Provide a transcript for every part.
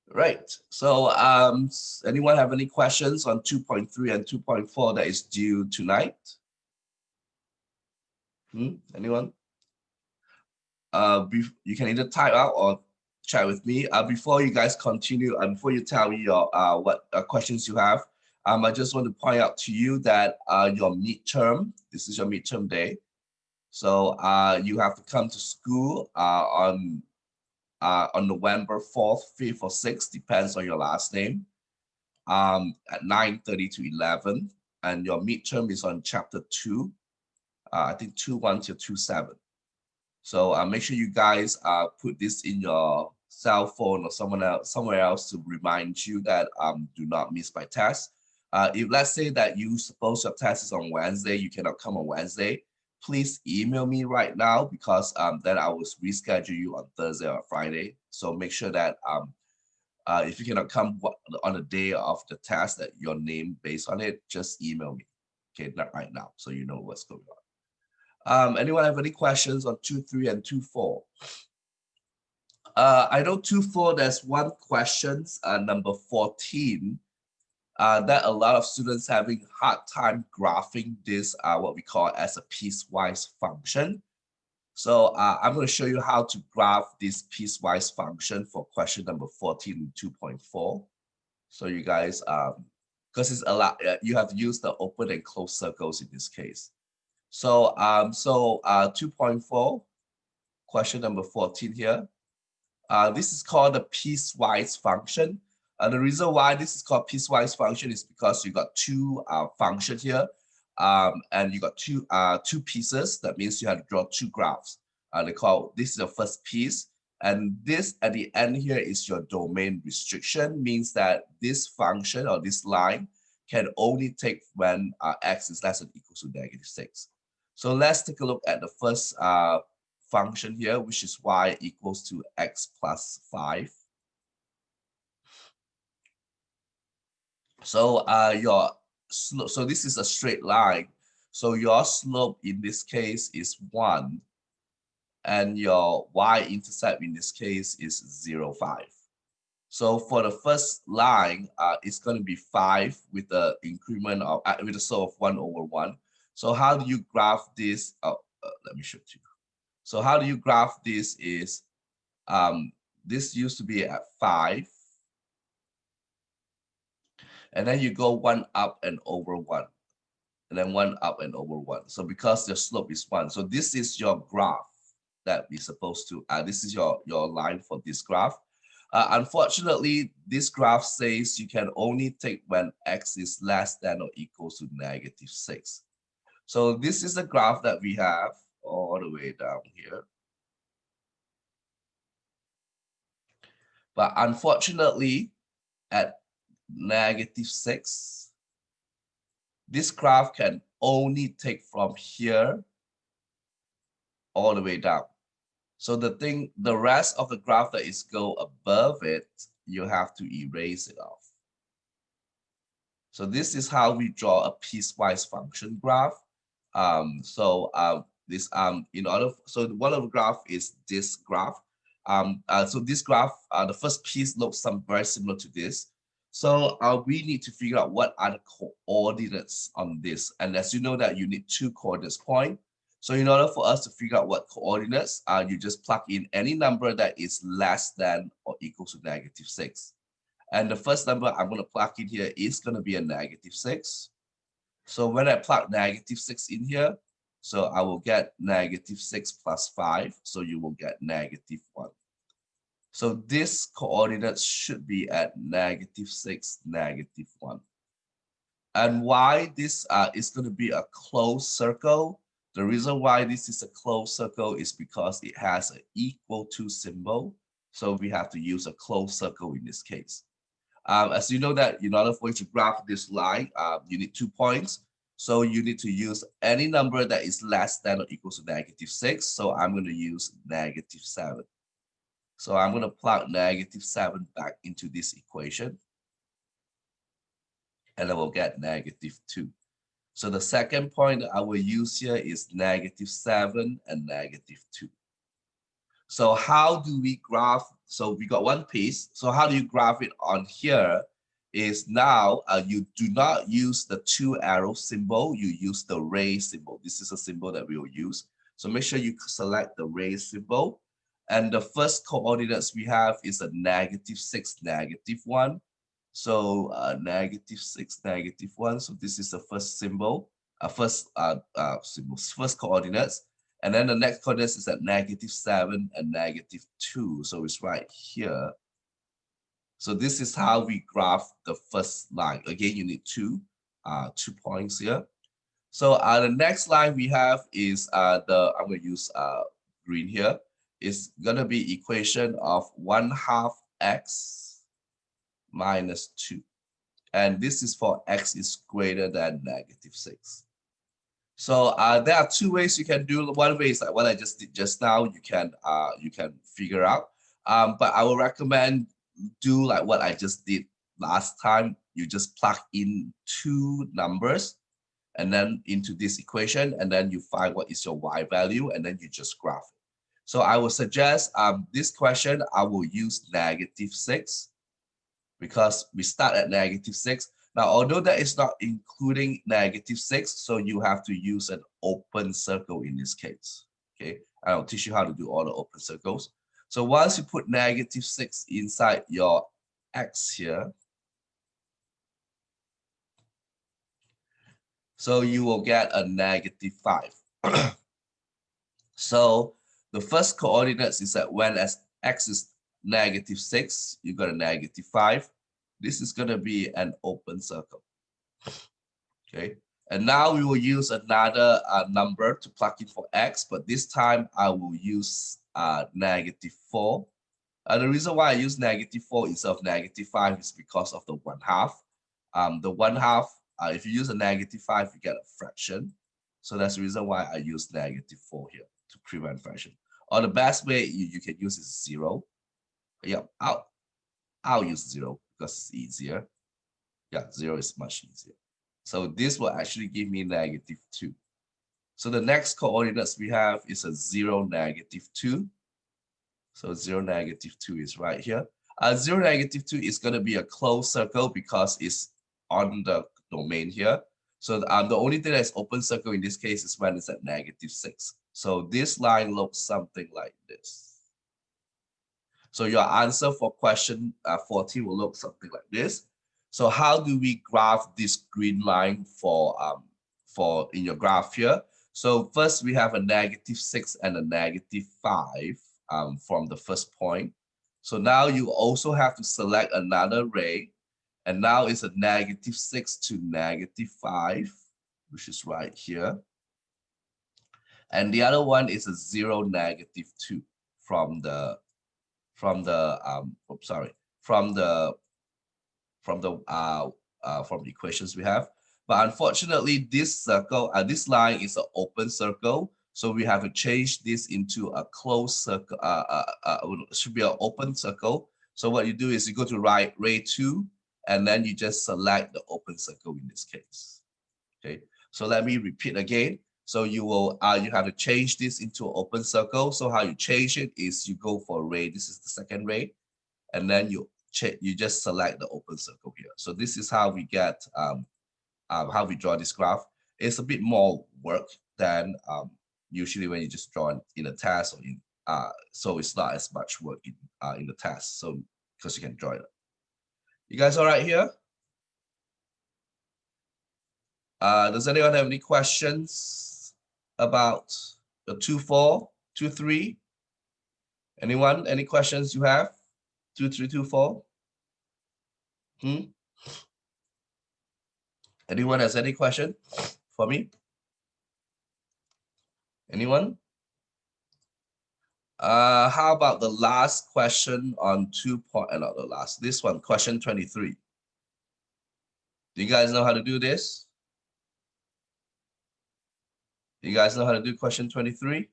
Right. So anyone have any questions on 2.3 and 2.4 that is due tonight? Anyone? You can either type out or chat with me. Before you guys continue, and before you tell me your what questions you have, I just want to point out to you that your midterm, this is your midterm day. So you have to come to school on November 4th, 5th, or 6th, depends on your last name, at 9:30 to 11. And your midterm is on chapter 2, I think 2.1 to 2.7. So make sure you guys put this in your cell phone or somewhere else to remind you that do not miss my test. If let's say that you suppose your test is on Wednesday, you cannot come on Wednesday, please email me right now because then I will reschedule you on Thursday or Friday. So make sure that if you cannot come on the day of the test that your name based on it, just email me. Okay, not right now, so you know what's going on. Anyone have any questions on 2.3 and 2.4? I know 2.4, there's one question, number 14, that a lot of students having hard time graphing this, what we call as a piecewise function. So I'm going to show you how to graph this piecewise function for question number 14 in 2.4. So you guys, because it's a lot, you have to use the open and closed circles in this case. So 2.4, question number 14 here. This is called the piecewise function. The reason why this is called piecewise function is because you got two functions here, and you got two pieces. That means you have to draw two graphs. This is the first piece, and this at the end here is your domain restriction. Means that this function or this line can only take when x is less than or equal to -6. So let's take a look at the first function here, which is y equals to x plus 5. So so this is a straight line. So your slope in this case is 1, and your y-intercept in this case is 0.5. So for the first line, it's going to be 5 with the increment of with a slope of 1/1. So how do you graph this? Let me show you. So how do you graph this is, this used to be at 5, and then you go 1 up and over 1, and then 1 up and over 1. So because the slope is 1, so this is your graph that we're supposed to, this is your line for this graph. Unfortunately, this graph says you can only take when x is less than or equals to -6. So this is the graph that we have all the way down here. But unfortunately, at -6, this graph can only take from here all the way down. So the rest of the graph that is go above it, you have to erase it off. So this is how we draw a piecewise function graph. So one of the graph is this graph. So this graph, the first piece looks very similar to this. So we need to figure out what are the coordinates on this. And as you know that you need 2 coordinates point. So in order for us to figure out what coordinates, you just plug in any number that is less than or equal to -6. And the first number I'm going to plug in here is going to be a -6. So when I plug -6 in here, so I will get -6 plus 5. So you will get -1. So this coordinates should be at -6, -1. And why this is going to be a closed circle? The reason why this is a closed circle is because it has an equal to symbol. So we have to use a closed circle in this case. As you know that in order for you to graph this line, you need 2 points. So you need to use any number that is less than or equal to -6. So I'm going to use -7. So I'm going to plug -7 back into this equation. And I will get -2. So the second point that I will use here is -7 and -2. So how do we graph So we got one piece. So how do you graph it on here? Is now you do not use the 2 arrow symbol, you use the ray symbol. This is a symbol that we will use. So make sure you select the ray symbol. And the first coordinates we have is a -6, -1. So -6, -1. So this is the first symbol, first coordinates. And then the next coordinates is at -7 and -2. So it's right here. So this is how we graph the first line. Again, you need 2 points here. So the next line we have is I'm going to use green here. It's going to be equation of 1/2 x minus 2. And this is for x is greater than -6. So there are 2 ways you can do. One way is like what I just did just now. You can figure out. But I will recommend do like what I just did last time. You just plug in 2 numbers and then into this equation, and then you find what is your y value, and then you just graph it. So I would suggest this question, I will use -6 because we start at -6. Now, although that is not including -6, so you have to use an open circle in this case. Okay, I'll teach you how to do all the open circles. So once you put -6 inside your x here, so you will get a -5. So the first coordinates is that when as x is -6, you got a -5. This is going to be an open circle. Okay, and now we will use another number to plug in for x, but this time I will use -4. The reason why I use -4 instead of -5 is because of the 1/2. The 1/2, if you use a -5, you get a fraction. So that's the reason why I use -4 here to prevent fraction. Or the best way you can use is 0. Yeah, I'll use 0 because it's easier. Yeah, 0 is much easier. So this will actually give me -2. So the next coordinates we have is a 0, -2. So 0, -2 is right here. 0, -2 is going to be a closed circle because it's on the domain here. So the only thing that's open circle in this case is when it's at -6. So this line looks something like this. So your answer for question 40 will look something like this. So how do we graph this green line for in your graph here? So first we have a -6 and a -5 from the first point. So now you also have to select another ray, and now it's a -6 to -5, which is right here. And the other one is a 0, -2 from the equations we have. But unfortunately, this circle, this line is an open circle. So we have to change this into a closed circle. It should be an open circle. So what you do is you go to ray 2, and then you just select the open circle in this case. Okay. So let me repeat again. So you will you have to change this into an open circle. So how you change it is you go for ray. This is the second ray, and then you just select the open circle here. So this is how we get how we draw this graph. It's a bit more work than usually when you just draw it in a test or in so it's not as much work in the test. So because you can draw it. You guys all right here? Does anyone have any questions about the 2-4, 2-3? Anyone? Any questions you have? 2-3, 2-4? Anyone has any question for me? Anyone? How about the last question on 2 point? Not the last. This one, question 23. Do you guys know how to do this? You guys know how to do question 23?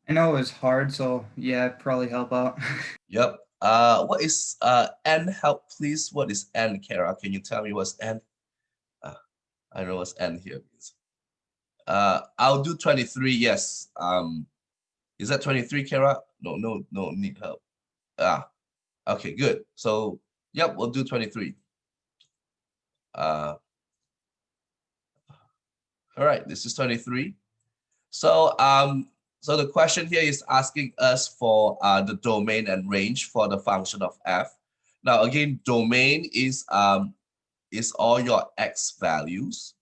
I know it's hard, so yeah, probably help out. Yep. What is n? Help, please. What is n, Kara? Can you tell me what's n? I know what's n here means. I'll do 23. Yes. Is that 23, Kara? No, need help. Okay, good. So, yep, we'll do 23. All right, this is 23. So, so the question here is asking us for the domain and range for the function of f. Now, again, domain is all your x values.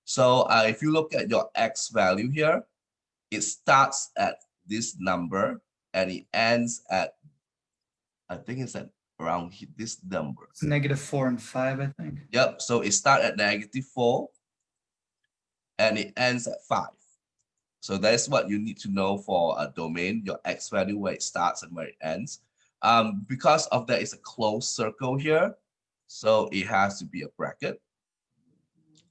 So if you look at your x value here, it starts at this number and it ends at, I think it's at around this number. It's -4 and 5, I think. Yep, so it starts at -4 and it ends at 5. So that's what you need to know for a domain, your x value, where it starts and where it ends. Because of that, it's a closed circle here, so it has to be a bracket.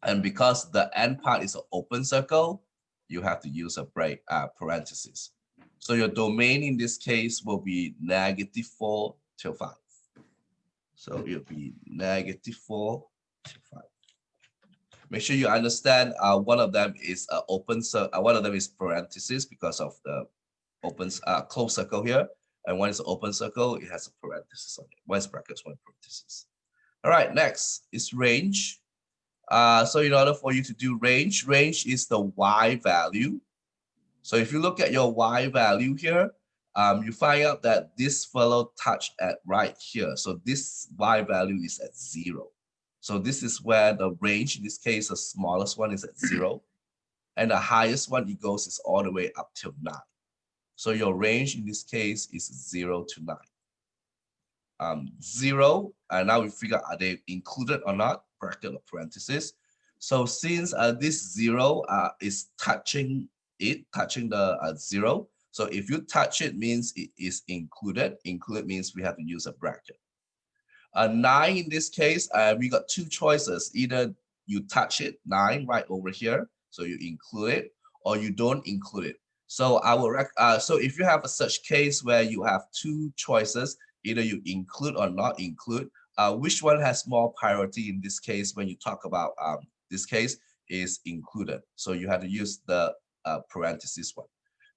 And because the end part is an open circle, you have to use a parenthesis. So your domain in this case will be -4 till 5. So it'll be -4 till 5. Make sure you understand one of them is open, one of them is parenthesis because of the open closed circle here, and one is an open circle, it has a parenthesis on it. One is brackets, one parenthesis. All right, next is range. So in order for you to do range, range is the y value. So if you look at your y value here, you find out that this fellow touched at right here. So this y value is at 0. So this is where the range, in this case, the smallest one is at 0. And the highest one it goes is all the way up till 9. So your range in this case is 0 to 9. 0, and now we figure are they included or not, bracket or parenthesis. So since this 0 is touching the 0, so if you touch it means it is included. Included means we have to use a bracket. 9 in this case, we got two choices. Either you touch it, 9 right over here, so you include it, or you don't include it. So I will so if you have a such case where you have two choices, either you include or not include, which one has more priority in this case when you talk about this case is included. So you have to use the parenthesis one.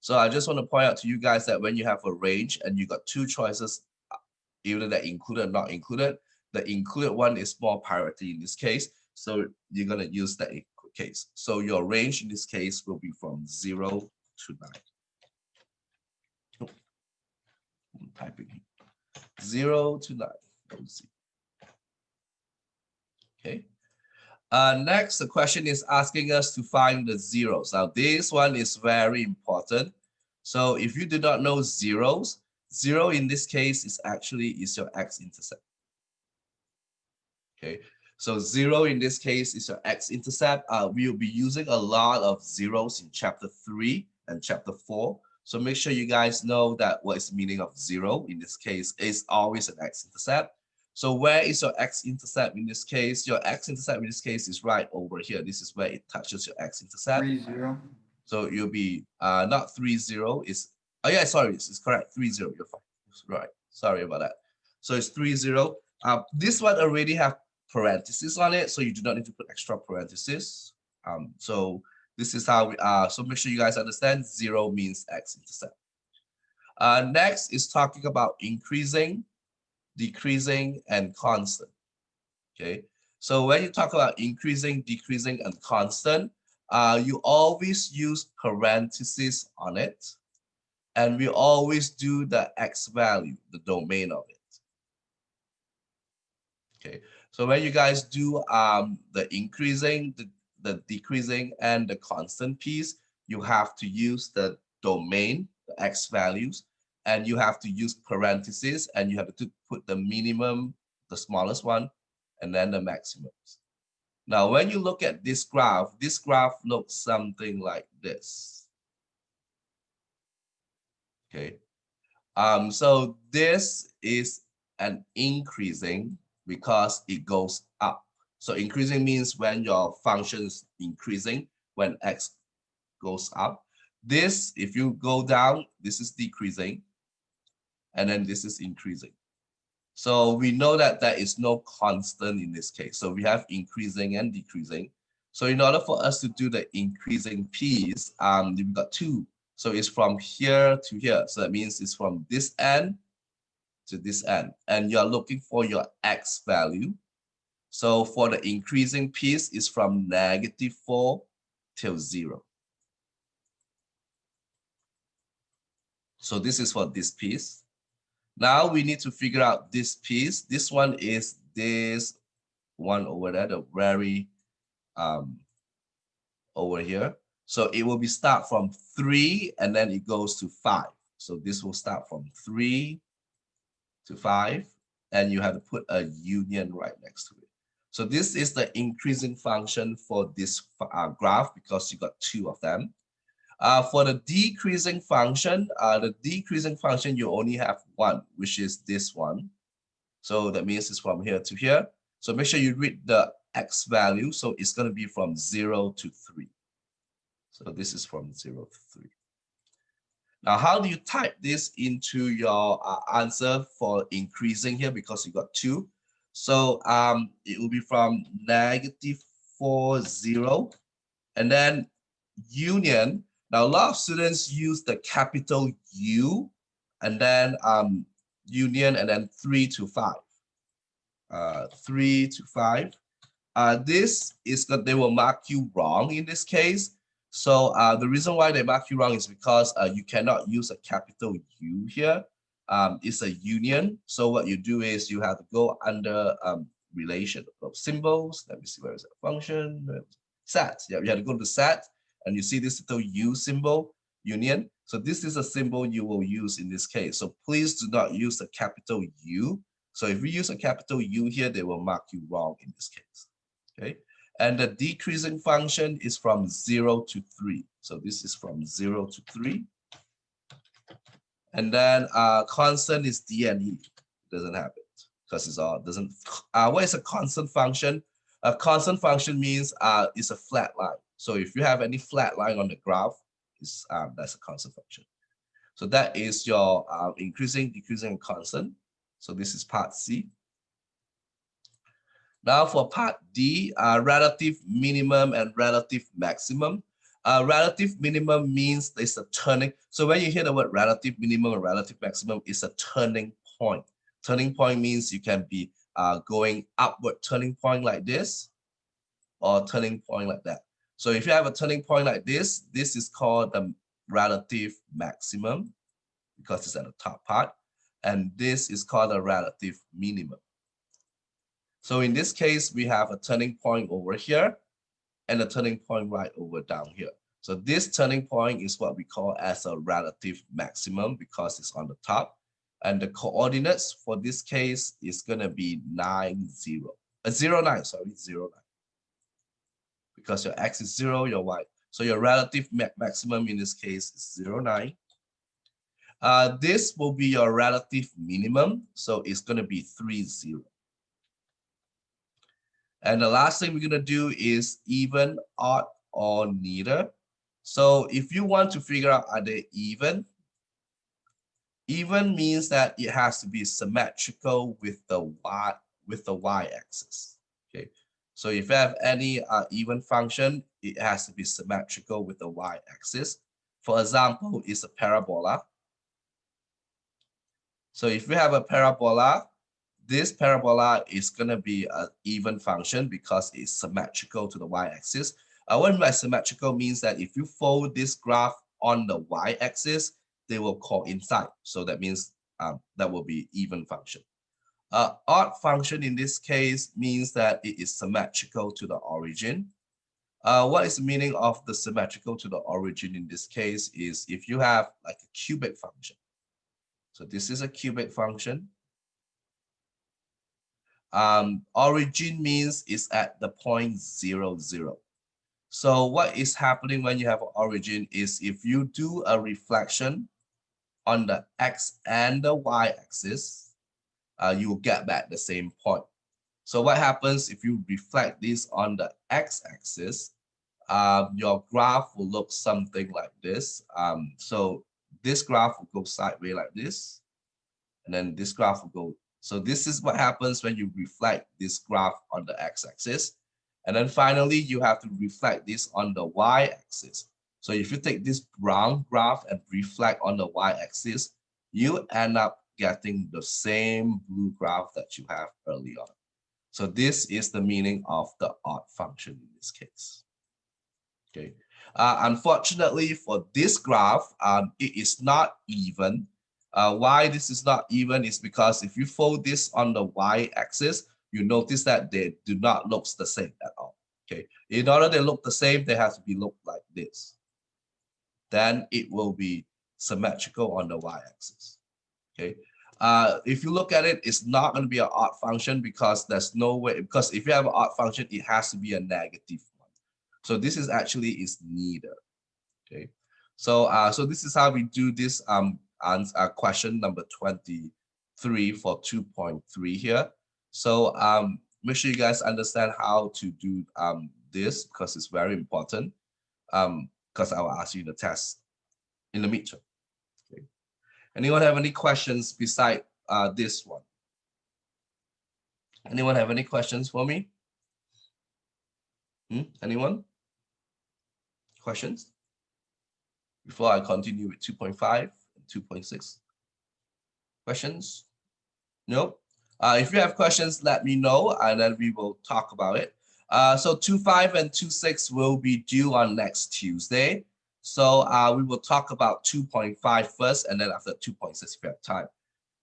So I just want to point out to you guys that when you have a range and you got two choices, either that included or not included, the included one is more priority in this case. So you're going to use that case. So your range in this case will be from 0 to 9. I'm typing here. 0 to 9. Let's see. Okay. Next, the question is asking us to find the zeros. Now, this one is very important. So if you do not know zeros, 0 in this case is actually your x-intercept. Okay, so 0 in this case is your x-intercept. We'll be using a lot of zeros in chapter 3 and chapter 4. So make sure you guys know that what is the meaning of 0 in this case is always an x-intercept. So where is your x-intercept in this case? Your x-intercept in this case is right over here. This is where it touches your x-intercept. 3, 0. So you'll be not 3, 0. Oh yeah, sorry, it's correct. 3, 0. You're fine. Right. Sorry about that. So it's 3, 0. This one already have parentheses on it, so you do not need to put extra parentheses. So this is how we so make sure you guys understand 0 means x-intercept. Next is talking about increasing, decreasing, and constant. Okay. So when you talk about increasing, decreasing, and constant, you always use parentheses on it. And we always do the x value, the domain of it. Okay, so when you guys do the increasing, the decreasing, and the constant piece, you have to use the domain, the x values, and you have to use parentheses, and you have to put the minimum, the smallest one, and then the maximums. Now, when you look at this graph looks something like this. Okay, so this is an increasing because it goes up. So increasing means when your function is increasing, when x goes up. This, if you go down, this is decreasing, and then this is increasing. So we know that there is no constant in this case. So we have increasing and decreasing. So in order for us to do the increasing piece, we've got two. So it's from here to here. So that means it's from this end to this end, and you're looking for your X value. So for the increasing piece is from -4 till 0. So this is for this piece. Now we need to figure out this piece. This one is this one over there, the very over here. So it will be start from 3 and then it goes to 5. So this will start from 3 to 5, and you have to put a union right next to it. So this is the increasing function for this graph because you got 2 of them. For the decreasing function, you only have 1, which is this one. So that means it's from here to here. So make sure you read the X value. So it's going to be from 0 to 3. So this is from 0 to 3. Now, how do you type this into your answer for increasing here? Because you got 2. So it will be from -4, 0, and then union. Now, a lot of students use the capital U, and then union, and then 3 to 5. 3 to 5. This is that they will mark you wrong in this case. So the reason why they mark you wrong is because you cannot use a capital U here. It's a union. So what you do is you have to go under relation of symbols. Let me see, where is that function? Set. Yeah, you have to go to set, and you see this little U symbol, union. So this is a symbol you will use in this case. So please do not use a capital U. So if you use a capital U here, they will mark you wrong in this case. Okay. And the decreasing function is from 0 to 3. So this is from 0 to 3. And then constant is D and E. Doesn't have it because it's all doesn't. What is a constant function? A constant function means it's a flat line. So if you have any flat line on the graph, that's a constant function. So that is your increasing, decreasing, and constant. So this is part C. Now for part D, relative minimum and relative maximum. Relative minimum means it's a turning. So when you hear the word relative minimum and relative maximum, it's a turning point. Turning point means you can be going upward turning point like this, or turning point like that. So if you have a turning point like this is called the relative maximum because it's at the top part. And this is called a relative minimum. So in this case, we have a turning point over here and a turning point right over down here. So this turning point is what we call as a relative maximum because it's on the top. And the coordinates for this case is going to be 9, 0. 0, 9, sorry, 0, 9. Because your X is 0, your Y. So your relative maximum in this case is 0, 9. This will be your relative minimum. So it's going to be 3, 0. And the last thing we're going to do is even, odd, or neither. So if you want to figure out are they even, even means that it has to be symmetrical with the y-axis. Okay. So if you have any even function, it has to be symmetrical with the y-axis. For example, it's a parabola. So if we have a parabola, this parabola is going to be an even function because it's symmetrical to the y-axis. What I mean by symmetrical means that if you fold this graph on the y-axis, they will coincide. So that means that will be even function. Odd function in this case means that it is symmetrical to the origin. What is the meaning of the symmetrical to the origin in this case is if you have like a cubic function. So this is a cubic function. Origin means it's at the point 0, 0. So what is happening when you have an origin is if you do a reflection on the X and the Y axis, you will get back the same point. So what happens if you reflect this on the X axis, your graph will look something like this. So this graph will go sideways like this, and then this graph will go. So this is what happens when you reflect this graph on the x-axis. And then finally, you have to reflect this on the y-axis. So if you take this brown graph and reflect on the y-axis, you end up getting the same blue graph that you have early on. So this is the meaning of the odd function in this case. Okay. Unfortunately, for this graph, it is not even. Why this is not even is because if you fold this on the y-axis, you notice that they do not look the same at all. Okay. In order to look the same, they have to be looked like this. Then it will be symmetrical on the y-axis. Okay. If you look at it, it's not going to be an odd function because there's no way, because if you have an odd function, it has to be a negative one. So this is actually is neither. Okay. So so this is how we do this question number 23 for 2.3 here. So make sure you guys understand how to do this because it's very important. Because I will ask you the test in the midterm. Okay. Anyone have any questions beside this one? Anyone have any questions for me? Anyone? Questions? Before I continue with 2.5 and 2.6. Questions? No? If you have questions, let me know and then we will talk about it. So 2.5 and 2.6 will be due on next Tuesday. So we will talk about 2.5 first and then after 2.6 if you have time.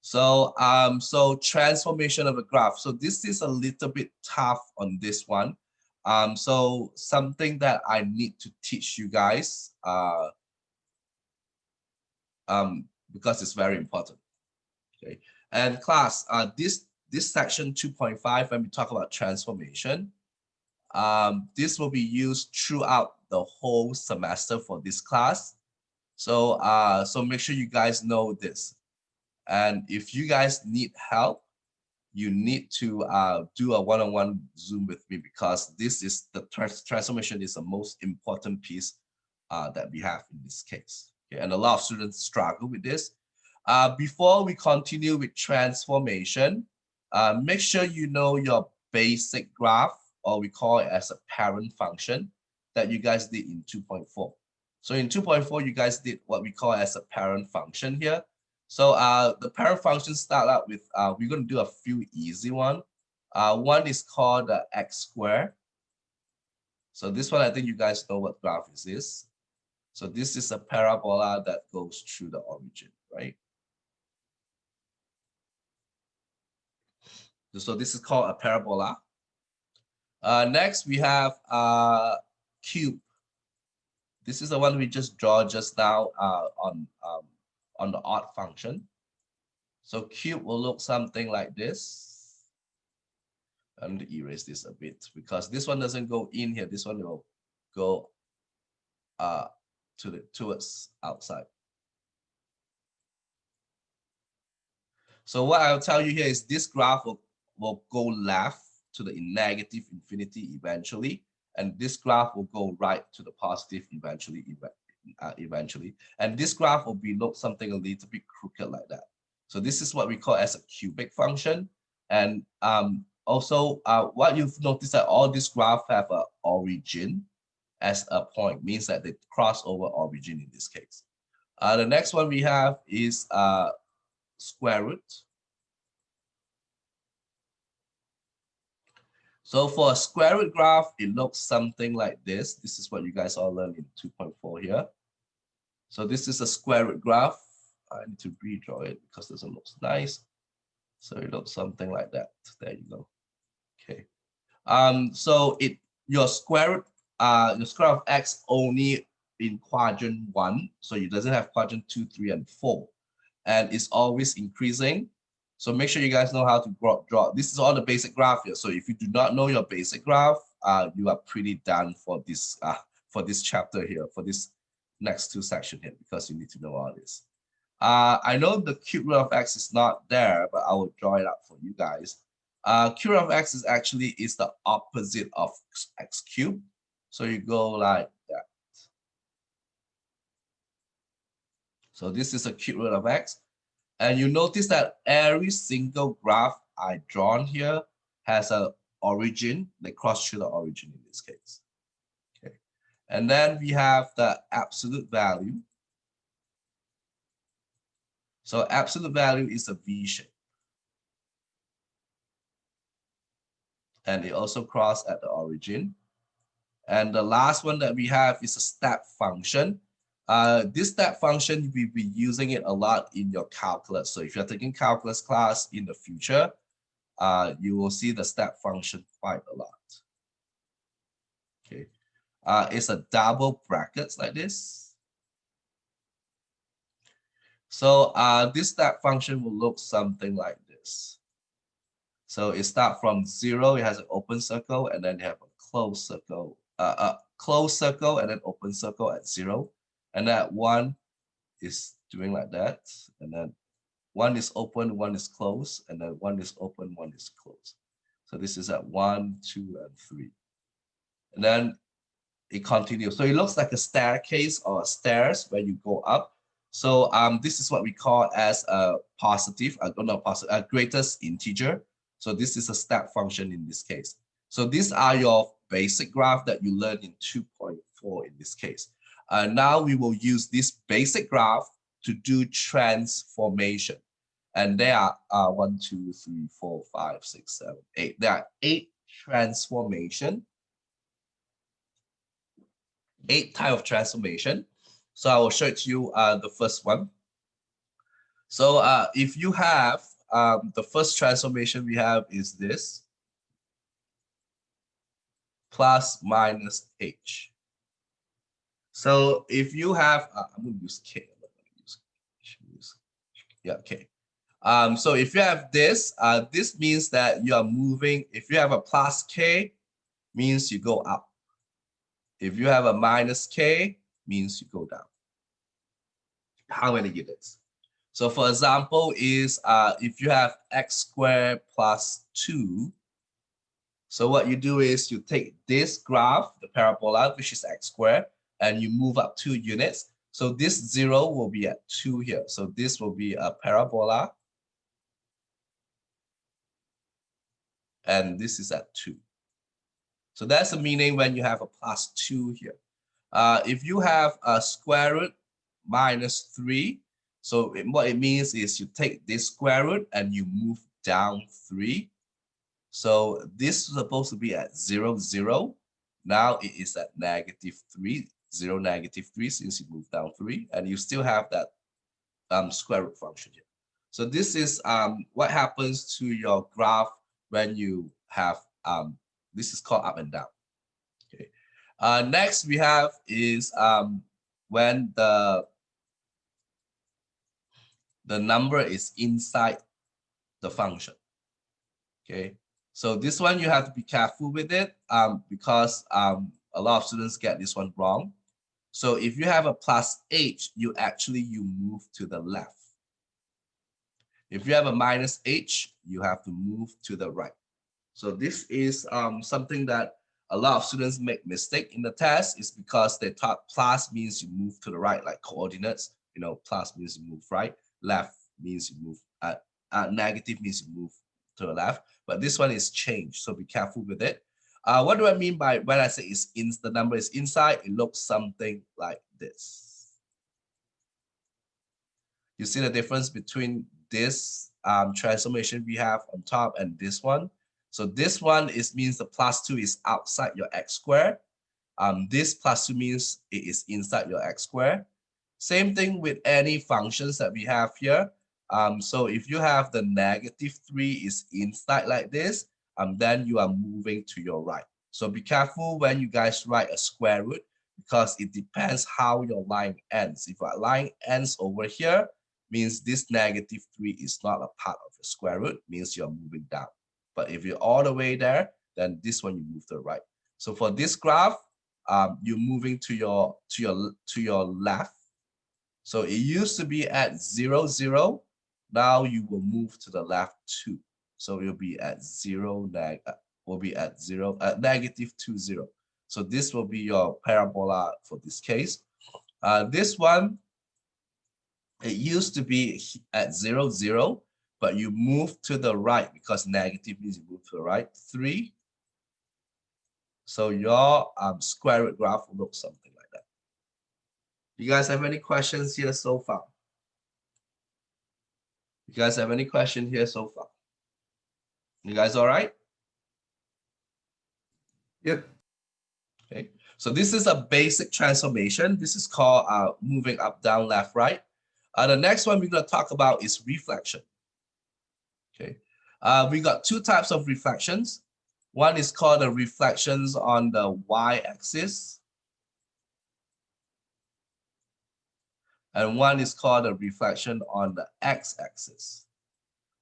So so transformation of a graph. So this is a little bit tough on this one. So something that I need to teach you guys because it's very important. Okay. And class, this section 2.5, when we talk about transformation, this will be used throughout the whole semester for this class. So so make sure you guys know this. And if you guys need help, you need to do a one-on-one Zoom with me because this is the transformation is the most important piece that we have in this case. Okay? And a lot of students struggle with this. Before we continue with transformation, make sure you know your basic graph, or we call it as a parent function that you guys did in 2.4. So in 2.4, you guys did what we call as a parent function here. So the parent function start out with, we're going to do a few easy one. One is called x squared. So this one, I think you guys know what graph is this. So this is a parabola that goes through the origin, right? So this is called a parabola. Next, we have cube. This is the one we just draw just now on the odd function. So cube will look something like this. I'm going to erase this a bit because this one doesn't go in here. This one will go towards outside. So what I'll tell you here is this graph will go left to the negative infinity eventually, and this graph will go right to the positive eventually. And this graph will be look something a little bit crooked like that. So this is what we call as a cubic function. And also what you've noticed that all these graphs have an origin as a point, means that they cross over origin in this case. The next one we have is square root. So for a square root graph, it looks something like this. This is what you guys all learned in 2.4 here. So this is a square root graph. I need to redraw it because it doesn't look nice. So it looks something like that. There you go. Okay. So your square root of x only in quadrant 1. So it doesn't have quadrant 2, 3, and 4. And it's always increasing. So make sure you guys know how to draw. This is all the basic graph here. So if you do not know your basic graph, you are pretty done for this chapter here, for this next two sections here, because you need to know all this. I know the cube root of x is not there, but I will draw it up for you guys. Cube root of x is actually the opposite of x cubed. So you go like that. So this is a cube root of x. And you notice that every single graph I drawn here has an origin. They cross through the origin in this case. Okay. And then we have the absolute value. So absolute value is a V shape. And it also cross at the origin. And the last one that we have is a step function. This step function, we'll be using it a lot in your calculus. So if you're taking calculus class in the future, you will see the step function quite a lot. Okay, it's a double brackets like this. So this step function will look something like this. So it starts from 0, it has an open circle, and then you have a closed circle, and then open circle at 0. And that 1 is doing like that. And then 1 is open, 1 is closed, and then 1 is open, 1 is closed. So this is at 1, 2, and 3. And then it continues. So it looks like a staircase or stairs where you go up. So this is what we call as a positive, not positive, a greatest integer. So this is a step function in this case. So these are your basic graph that you learned in 2.4 in this case. Now we will use this basic graph to do transformation. And there are 1, 2, 3, 4, 5, 6, 7, 8. There are 8 transformation. 8 type of transformation. So I will show it to you the first one. So if you have the first transformation we have is this plus minus h. So if you have, I'm going to use k. Yeah, okay. So if you have this, this means that you are moving. If you have a plus k, means you go up. If you have a minus k, means you go down. How many units? So for example is if you have x squared plus 2. So what you do is you take this graph, the parabola, which is x squared, and you move up 2 units. So this 0 will be at 2 here. So this will be a parabola. And this is at 2. So that's the meaning when you have a plus 2 here. If you have a square root minus 3, so what it means is you take this square root and you move down 3. So this is supposed to be at 0, 0. Now it is at negative 3, 0, negative 3, since you move down 3, and you still have that square root function here. So this is what happens to your graph when you have, this is called up and down. Okay. Next we have is when the number is inside the function. Okay, so this one you have to be careful with it because a lot of students get this one wrong. So if you have a plus h, you move to the left. If you have a minus h, you have to move to the right. So this is something that a lot of students make mistake in the test, is because they thought plus means you move to the right, like coordinates. You know, plus means you move right, left means you move, negative means you move to the left. But this one is changed, so be careful with it. What do I mean by when I say the number is inside? It looks something like this. You see the difference between this transformation we have on top and this one? So this one means the plus 2 is outside your x squared. This plus 2 means it is inside your x squared. Same thing with any functions that we have here. So if you have the negative 3 is inside like this, then you are moving to your right. So be careful when you guys write a square root, because it depends how your line ends. If your line ends over here, means this negative 3 is not a part of the square root, means you're moving down. But if you're all the way there, then this one you move to the right. So for this graph, you're moving to your left. So it used to be at 0, 0. Now you will move to the left 2. So you'll be at 0, negative 2, 0. So this will be your parabola for this case. This one, it used to be at 0, 0, but you move to the right because negative means you move to the right, 3. So your square root graph will look something like that. You guys have any questions here so far? You guys have any question here so far? You guys all right? Yep. Okay, so this is a basic transformation. This is called moving up, down, left, right. The next one we're going to talk about is reflection. Okay, we got two types of reflections. One is called the reflections on the y-axis, and one is called a reflection on the x-axis.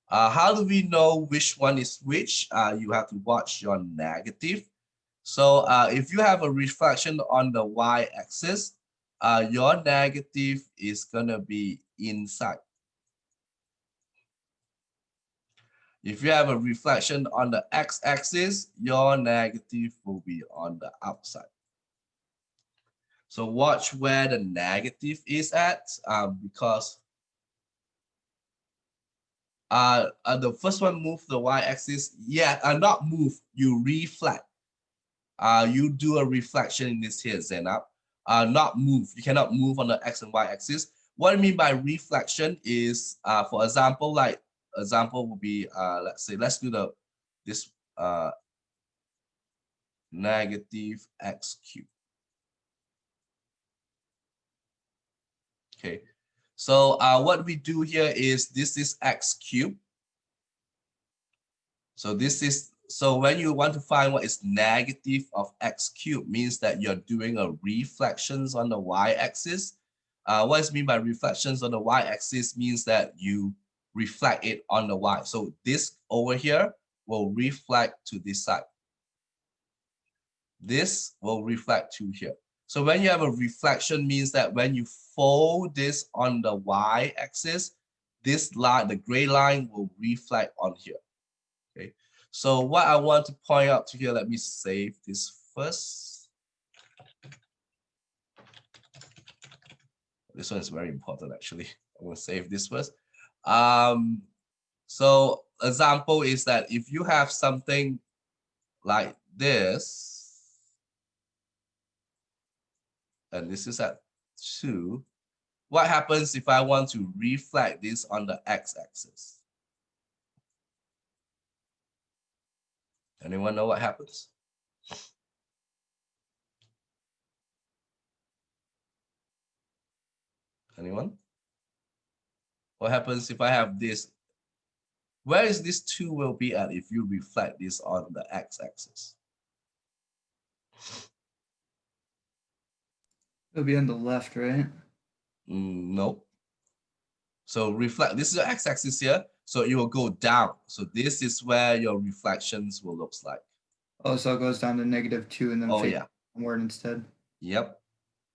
How do we know which one is which? You have to watch your negative. So if you have a reflection on the y-axis, your negative is going to be inside. If you have a reflection on the x-axis, your negative will be on the outside. So watch where the negative is at, because the first one move the y-axis. Yeah, not move, you reflect. You do a reflection in this here, Zainab. Not move. You cannot move on the x and y axis. What I mean by reflection is, for example, like example would be, let's do this negative x cubed. Okay, so what we do here is this is x cubed. So this is, so when you want to find what is negative of x cubed, means that you're doing a reflections on the y-axis. What is mean by reflections on the y-axis means that you reflect it on the y. So this over here will reflect to this side. This will reflect to here. So when you have a reflection means that when you fold this on the y-axis, this line, the gray line, will reflect on here. Okay. So what I want to point out to here, let me save this first. This one is very important actually. I'm going to save this first. So example is that if you have something like this, and this is at 2, what happens if I want to reflect this on the x-axis? Anyone know what happens? Anyone? What happens if I have this? Where is this 2 will be at if you reflect this on the x-axis? It'll be on the left, right? No. So reflect, this is the x-axis here, so it will go down. So this is where your reflections will look like. Oh, so it goes down to -2 and then oh yeah, downward instead. Yep.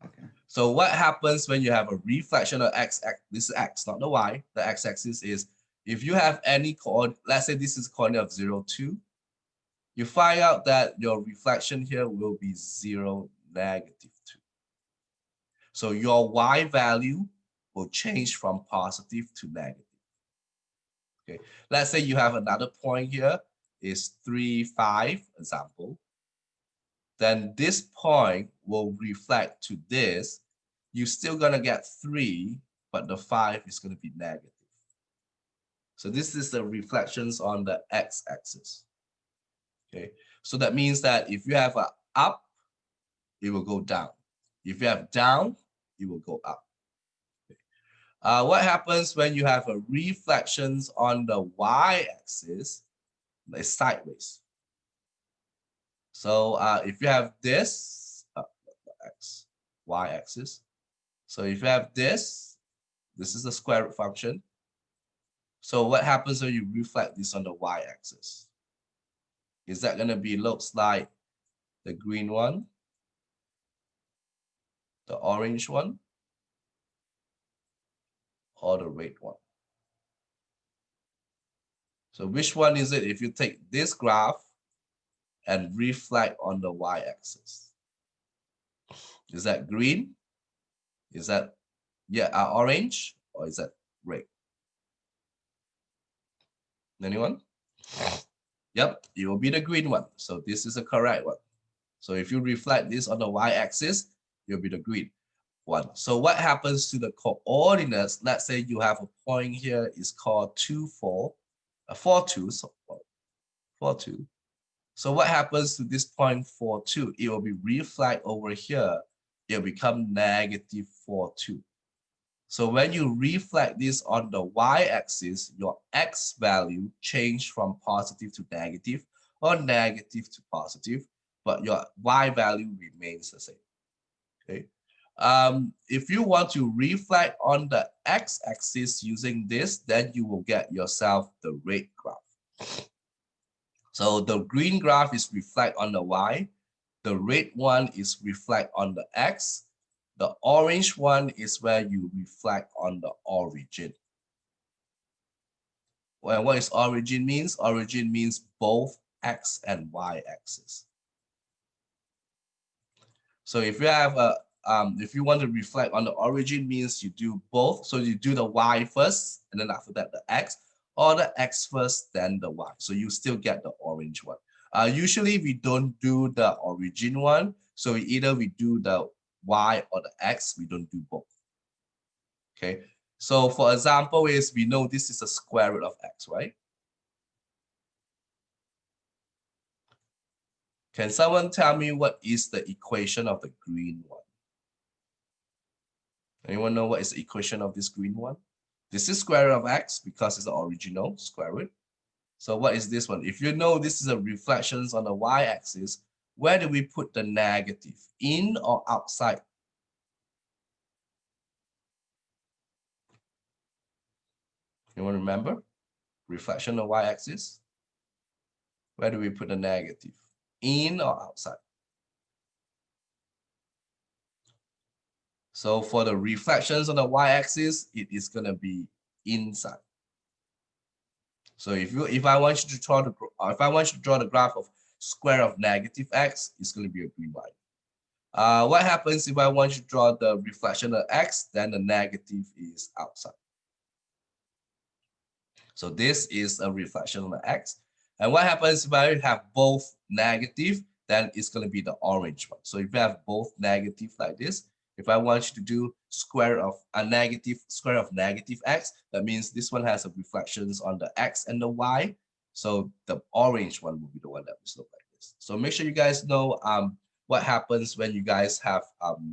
Okay. So what happens when you have a reflection of x, this is x, not the y, the x-axis is, if you have any coordinate, let's say this is coordinate of 0, 2, you find out that your reflection here will be 0, -2. So your y value will change from positive to negative. Okay, let's say you have another point here is 3, 5, example. Then this point will reflect to this. You're still gonna get 3, but the 5 is gonna be negative. So this is the reflections on the x-axis. Okay, so that means that if you have a up, it will go down. If you have down, it will go up. Okay. What happens when you have a reflections on the y-axis? It's sideways. So if you have this, x, y-axis. So if you have this is the square root function. So what happens when you reflect this on the y-axis? Is that going to be looks like the green one, the orange one, or the red one? So which one is it if you take this graph and reflect on the y-axis? Is that green? Is that, yeah, orange? Or is that red? Anyone? Yep, it will be the green one. So this is the correct one. So if you reflect this on the y-axis, you'll be the green. 1. So what happens to the coordinates? Let's say you have a point here is called 2, 4, 4, 2, so 4, 2. So what happens to this point 4, 2? It will be reflect over here. It will become negative 4, 2. So when you reflect this on the y-axis, your x value changed from positive to negative or negative to positive, but your y value remains the same. Okay. If you want to reflect on the x-axis using this, then you will get yourself the red graph. So the green graph is reflect on the y, the red one is reflect on the x, the orange one is where you reflect on the origin. Well, what is origin means? Origin means both x and y axis. So if you have a if you want to reflect on the origin means you do both. So you do the y first, and then after that the x, or the x first, then the y. So you still get the orange one. Usually we don't do the origin one. So either we do the y or the x, we don't do both. Okay. So for example, is we know this is a square root of x, right? Can someone tell me what is the equation of the green one? Anyone know what is the equation of this green one? This is square root of x because it's the original square root. So what is this one? If you know this is a reflections on the y-axis, where do we put the negative? In or outside? Anyone remember? Reflection on y-axis. Where do we put the negative? In or outside? So for the reflections on the y-axis, it is going to be inside. So if I want you to draw the graph of square of negative x, it's going to be a green line. What happens if I want you to draw the reflection of x? Then the negative is outside. So this is a reflection of the x. And what happens if I have both negative? Then it's going to be the orange one. So if you have both negative like this, if I want you to do square of negative x, that means this one has a reflections on the x and the y. So the orange one will be the one that will look like this. So make sure you guys know what happens when you guys have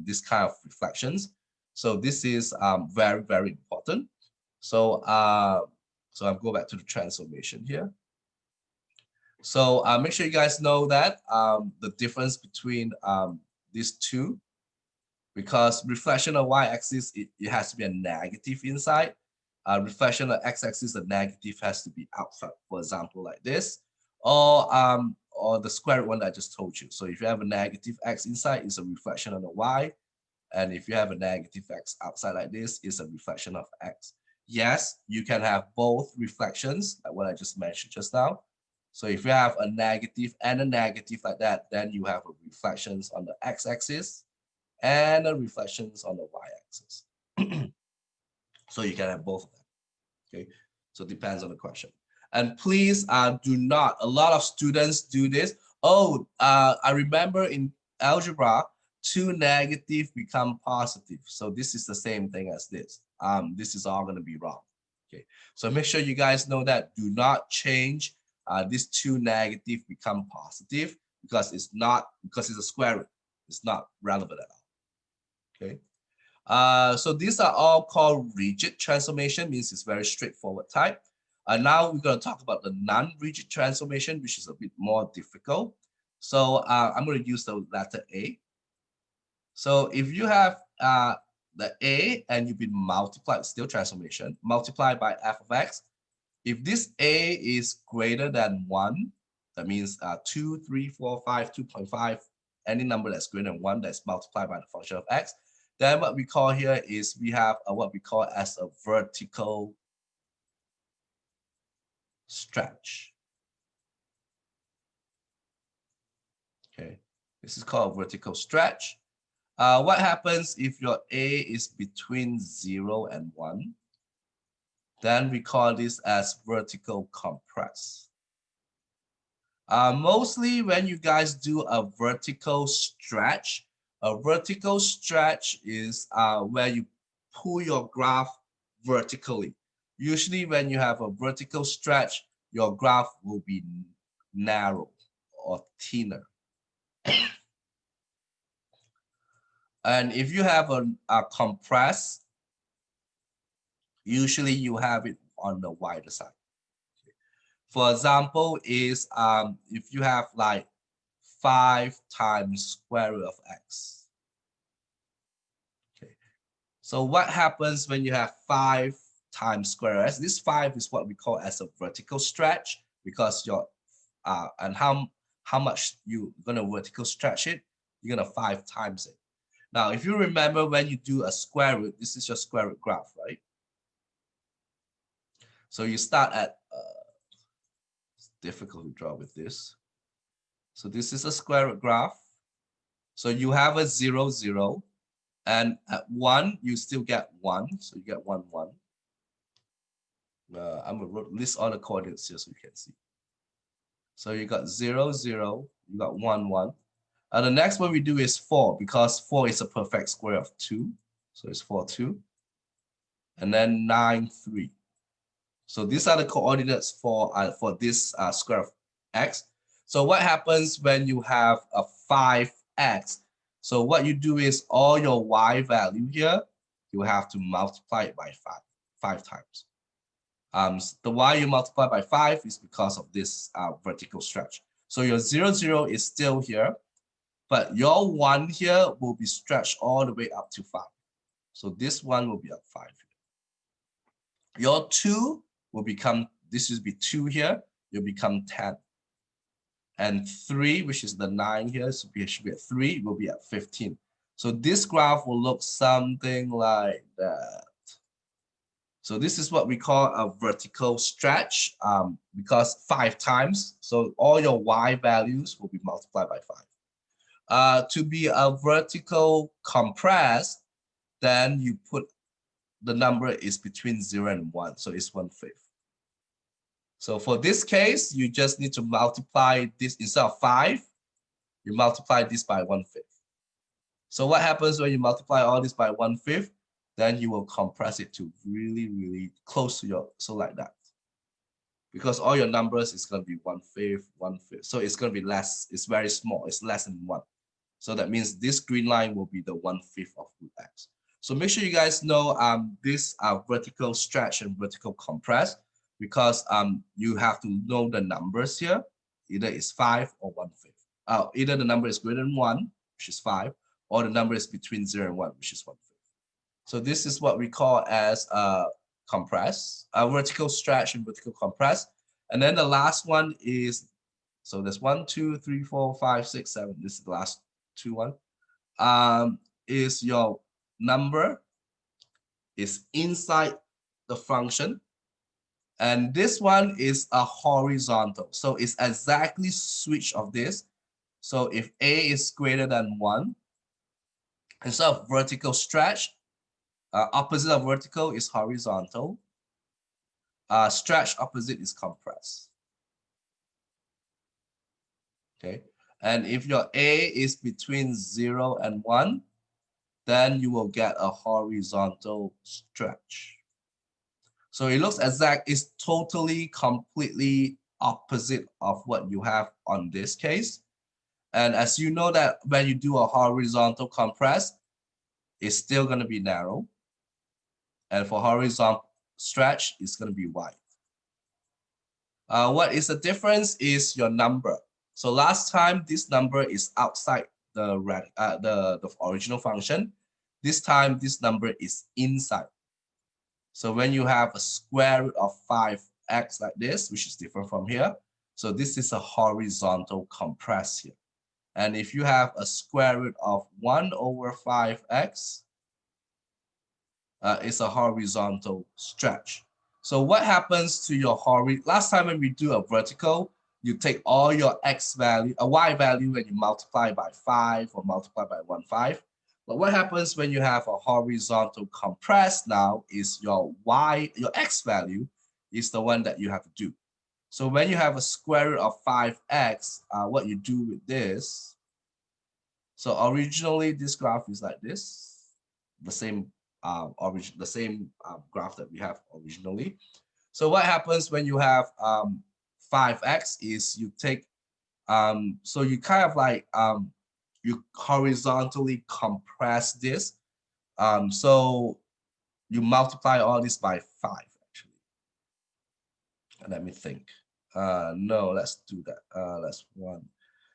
this kind of reflections. So this is very, very important. So so I'll go back to the transformation here. So make sure you guys know that the difference between these two, because reflection of y-axis, it has to be a negative inside. Reflection of x-axis, the negative has to be outside, for example, like this, or the square root one that I just told you. So if you have a negative x inside, it's a reflection of the y. And if you have a negative x outside like this, it's a reflection of x. Yes, you can have both reflections, like what I just mentioned just now. So if you have a negative and a negative like that, then you have a reflections on the x-axis and the reflections on the y-axis. So you can have both of them. Okay, so it depends on the question. And please do not, a lot of students do this. Oh, I remember in algebra, 2 negative become positive. So this is the same thing as this. This is all going to be wrong. Okay, so make sure you guys know that do not change this 2 negative become positive because it's a square root. It's not relevant at all. Okay. So these are all called rigid transformation, means it's very straightforward type. Now we're going to talk about the non-rigid transformation, which is a bit more difficult. So I'm going to use the letter A. So if you have the A and you've been multiplied, still transformation, multiplied by f of x. If this A is greater than 1, that means 2, 3, 4, 5, 2.5, any number that's greater than 1 that's multiplied by the function of x, then what we call here is we have what we call as a vertical stretch. Okay, this is called vertical stretch. What happens if your A is between 0 and 1? Then we call this as vertical compress. Mostly when you guys do a vertical stretch, A vertical stretch is where you pull your graph vertically. Usually when you have a vertical stretch, your graph will be narrow or thinner. And if you have a compress, usually you have it on the wider side. For example, is if you have like 5 times square root of x. Okay. So what happens when you have 5 times square root of x? This 5 is what we call as a vertical stretch, because your and how much you're gonna vertical stretch it, you're gonna 5 times it. Now, if you remember when you do a square root, this is your square root graph, right? So you start at, it's difficult to draw with this. So this is a square root graph. So you have a 0, 0, and at 1, you still get 1. So you get 1, 1. I'm gonna list all the coordinates here so you can see. So you got 0, 0, you got 1, 1. And the next one we do is 4, because 4 is a perfect square of 2. So it's 4, 2. And then 9, 3. So these are the coordinates for this square of x. So what happens when you have a 5x? So what you do is all your y value here, you have to multiply it by 5 times. The y you multiply by 5 is because of this vertical stretch. So your 0, 0 is still here, but your 1 here will be stretched all the way up to 5. So this one will be at 5 here. Your 2 will become, this will be 2 here, you'll become 10. And 3, which is the 9 here, so it should be at 3, will be at 15. So this graph will look something like that. So this is what we call a vertical stretch, because 5 times, so all your y values will be multiplied by 5. To be a vertical compress, then you put the number is between 0 and 1, so it's 1/5. So for this case, you just need to multiply this instead of 5, you multiply this by 1/5. So what happens when you multiply all this by 1/5? Then you will compress it to really, really close to your, so like that. Because all your numbers is going to be 1/5, 1/5. So it's going to be less, it's very small, it's less than 1. So that means this green line will be the 1/5 of root x. So make sure you guys know this vertical stretch and vertical compress, because you have to know the numbers here. Either it's 5 or 1/5. Either the number is greater than 1, which is 5, or the number is between 0 and 1, which is 1/5. So this is what we call as compress, vertical stretch and vertical compress. And then the last one is, so there's 1, 2, 3, 4, 5, 6, 7. This is the last 2 one. Is your number is inside the function. And this one is a horizontal. So it's exactly switch of this. So if a is greater than 1, instead of vertical stretch, opposite of vertical is horizontal. Stretch opposite is compress. Okay. And if your a is between 0 and 1, then you will get a horizontal stretch. So it looks exact, it's totally, completely opposite of what you have on this case. And as you know that when you do a horizontal compress, it's still going to be narrow. And for horizontal stretch, it's going to be wide. What is the difference is your number. So last time, this number is outside the original function. This time, this number is inside. So when you have a square root of 5x like this, which is different from here, so this is a horizontal compress here. And if you have a square root of 1/5x, it's a horizontal stretch. So what happens to your last time when we do a vertical, you take all your x value, a y value, and you multiply by 5 or multiply by 1/5. But what happens when you have a horizontal compress now is your x value is the one that you have to do. So when you have a square root of 5x, what you do with this, So originally this graph is like this, the same graph that we have originally. So what happens when you have 5x is you take so you kind of like you horizontally compress this. So you multiply all this by 5 actually. And let me think. No, let's do that. Let's 1.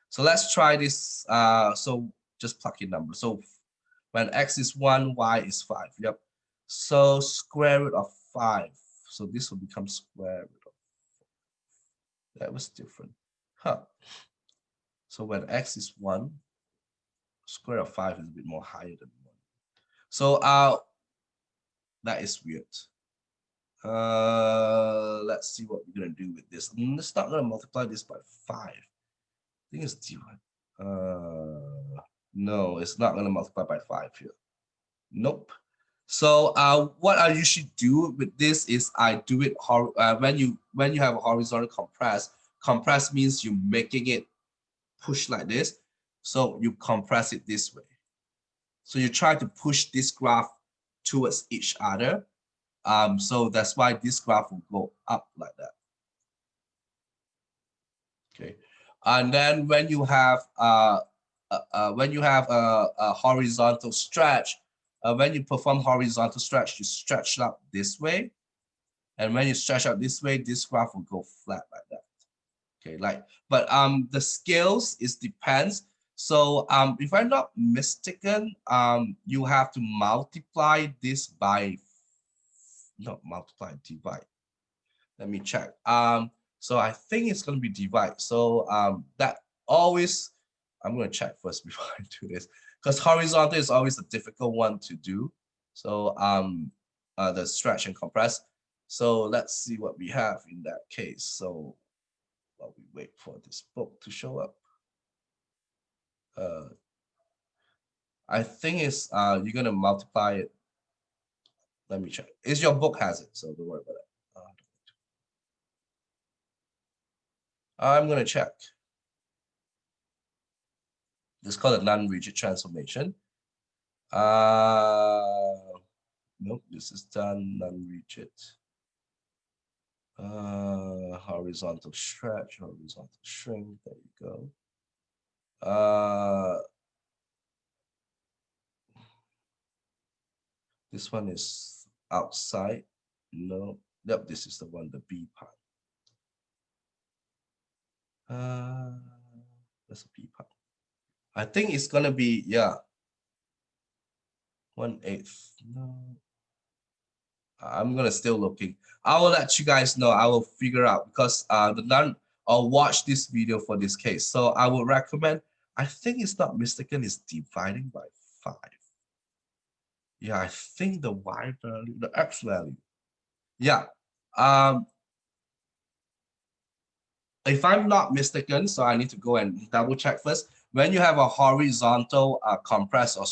So let's try this. So just plug in numbers. So when x is 1, y is 5. Yep. So square root of 5. So this will become square root of 4. That was different. Huh. So when x is 1, square root of 5 is a bit more higher than 1. So that is weird. Let's see what we're gonna do with this. It's not gonna multiply this by 5. I think it's divide. No, it's not gonna multiply by 5 here. Nope. So what I usually do with this is I do it when you have a horizontal compress. Compress means you're making it push like this. So you compress it this way. So you try to push this graph towards each other. So that's why this graph will go up like that. Okay, and then when you have a horizontal stretch, when you perform horizontal stretch, you stretch out this way, and when you stretch out this way, this graph will go flat like that. Okay, but the scales is depends. So if I'm not mistaken, you have to multiply this by not multiply, divide. Let me check. So I think it's going to be divide. So that always, I'm going to check first before I do this, because horizontal is always a difficult one to do. So the stretch and compress. So let's see what we have in that case. So while we wait for this book to show up, I think it's you're going to multiply it. Let me check. Is your book has it? So don't worry about it. I'm going to check. This is called a non-rigid transformation. Nope, this is done non-rigid. Horizontal stretch, horizontal shrink. There you go. This one is outside. No, yep, this is the one, the B part. That's a B part. I think it's gonna be, yeah, 1/8. No, I'm gonna still looking. I will let you guys know. I will figure out because I'll watch this video for this case. So I would recommend. I think it's not mistaken. It's dividing by 5. Yeah, I think the y value, the x value. Yeah. If I'm not mistaken, so I need to go and double check first. When you have a horizontal compress or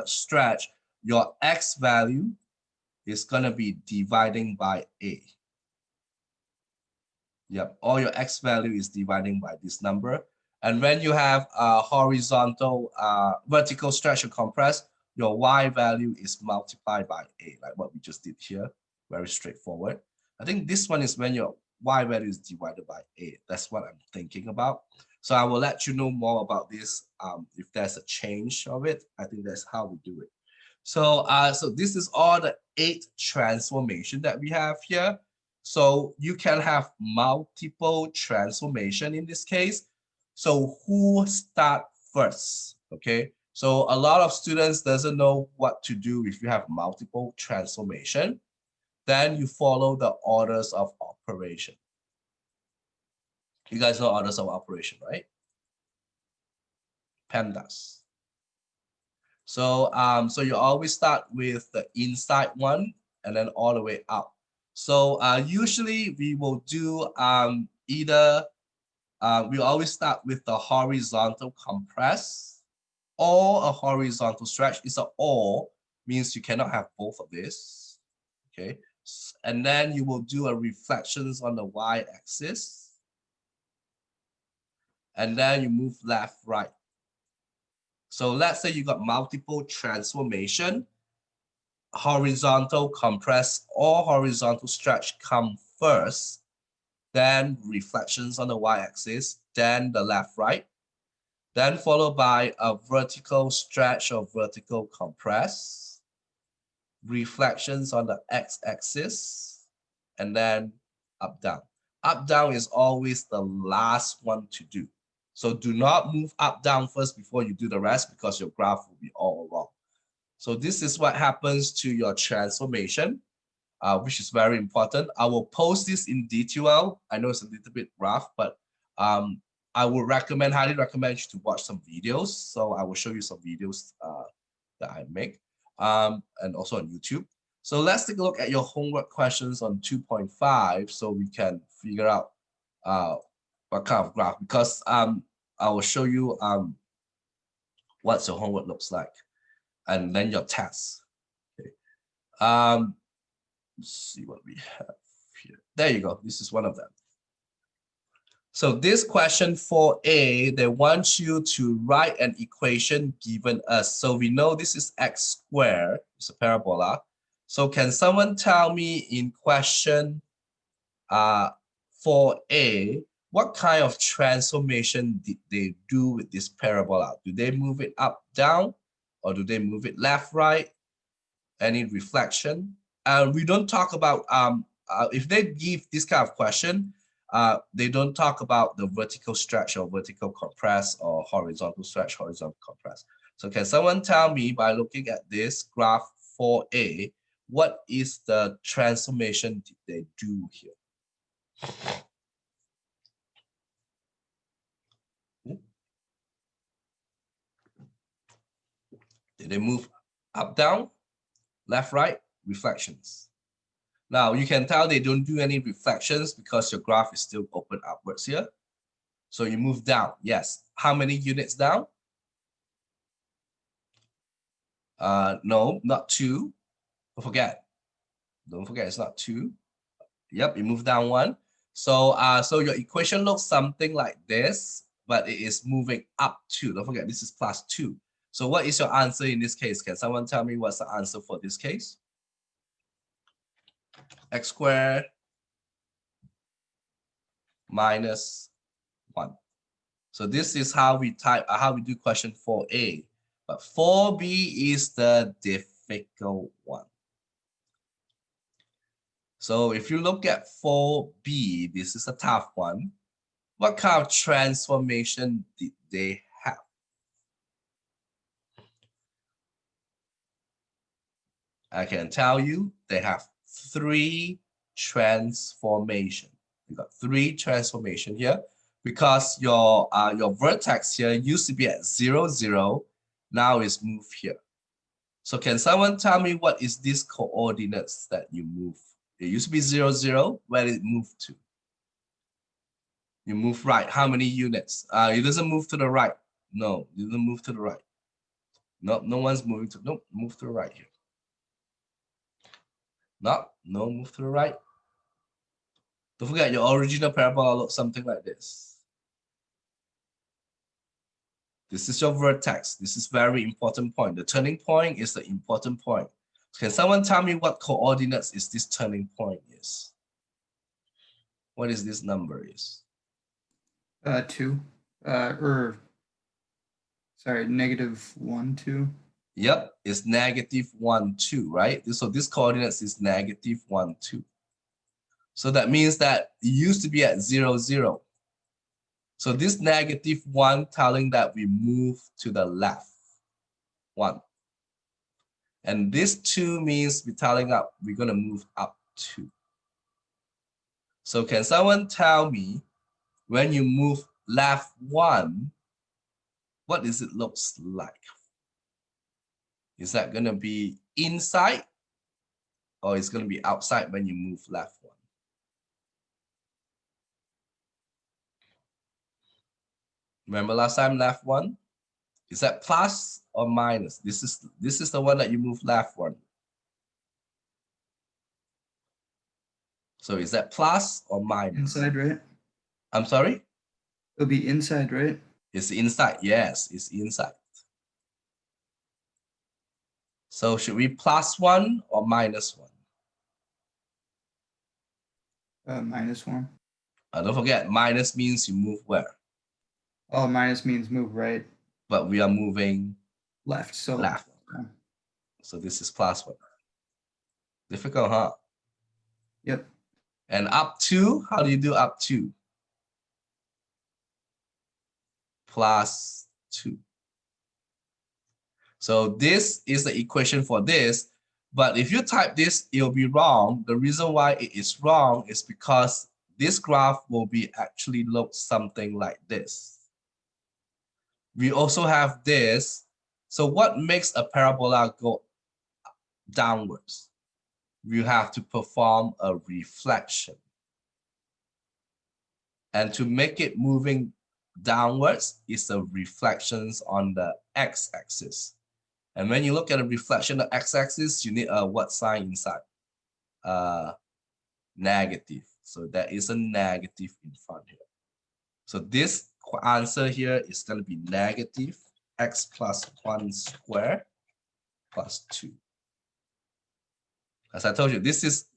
stretch, your x value is gonna be dividing by a. Yep, all your x value is dividing by this number. And when you have a horizontal, vertical stretch or compress, your y value is multiplied by a, like what we just did here. Very straightforward. I think this one is when your y value is divided by a. That's what I'm thinking about. So I will let you know more about this if there's a change of it. I think that's how we do it. So, so this is all the 8 transformation that we have here. So you can have multiple transformation in this case. So who start first? Okay. So a lot of students doesn't know what to do if you have multiple transformation. Then you follow the orders of operation. You guys know orders of operation, right? PEMDAS. So so you always start with the inside one and then all the way out. So usually we will do either we always start with the horizontal compress or a horizontal stretch. It's a or means you cannot have both of this. Okay, and then you will do a reflections on the y-axis, and then you move left, right. So let's say you got multiple transformation, horizontal compress or horizontal stretch come first, then reflections on the y-axis, then the left, right, then followed by a vertical stretch or vertical compress, reflections on the x-axis, and then up, down. Up, down is always the last one to do. So do not move up, down first before you do the rest because your graph will be all wrong. So this is what happens to your transformation, which is very important. I will post this in D2L. I know it's a little bit rough, but I would highly recommend you to watch some videos. So I will show you some videos that I make and also on YouTube. So let's take a look at your homework questions on 2.5 so we can figure out what kind of graph, because I will show you what your homework looks like and then your tests. Okay. Let's see what we have here. There you go. This is one of them. So this question 4a, they want you to write an equation given us. So we know this is x squared, it's a parabola. So can someone tell me in question 4a, what kind of transformation did they do with this parabola? Do they move it up, down, or do they move it left, right? Any reflection? We don't talk about, if they give this kind of question, they don't talk about the vertical stretch or vertical compress or horizontal stretch, horizontal compress. So can someone tell me by looking at this graph 4a, what is the transformation did they do here? Did they move up, down, left, right? Reflections. Now you can tell they don't do any reflections because your graph is still open upwards here. So you move down, yes. How many units down? No, not 2. Don't forget it's not 2. Yep, you move down 1. So so your equation looks something like this, but it is moving up 2. Don't forget this is plus 2. So what is your answer in this case? Can someone tell me what's the answer for this case? X squared minus 1. So this is how we do question 4a. But 4b is the difficult one. So if you look at 4b, this is a tough one. What kind of transformation did they have? I can tell you they have 3 transformation. You got 3 transformation here because your vertex here used to be at 0, 0. Now it's moved here. So can someone tell me what is these coordinates that you move? It used to be 0, 0. Where did it move to? You move right. How many units? It doesn't move to the right. No, it doesn't move to the right. No, no one's moving to. Nope, move to the right here. No, move to the right. Don't forget your original parabola looks something like this. This is your vertex. This is very important point. The turning point is the important point. Can someone tell me what coordinates is this turning point is? What is this number is? 2. Or sorry, -1, 2. Yep, it's -1, 2, right? So this coordinates is -1, 2. So that means that it used to be at 0, 0. So this -1 telling that we move to the left 1. And this 2 means we're telling up we're going to move up 2. So can someone tell me when you move left 1, what does it looks like? Is that going to be inside or it's going to be outside when you move left 1? Remember last time left 1? Is that plus or minus? This is the one that you move left 1. So is that plus or minus? Inside, right? I'm sorry? It'll be inside, right? It's inside. Yes, it's inside. So should we +1 or -1? -1. Don't forget, minus means you move where? Oh, minus means move right. But we are moving left. So left. So this is +1. Difficult, huh? Yep. And up to, how do you do up to? +2. So this is the equation for this. But if you type this, it'll be wrong. The reason why it is wrong is because this graph will be actually look something like this. We also have this. So what makes a parabola go downwards? You have to perform a reflection. And to make it moving downwards is the reflections on the x-axis. And when you look at a reflection of x-axis, you need a what sign inside? Negative. So there is a negative in front here. So this answer here is going to be negative x plus 1 squared plus 2. As I told you,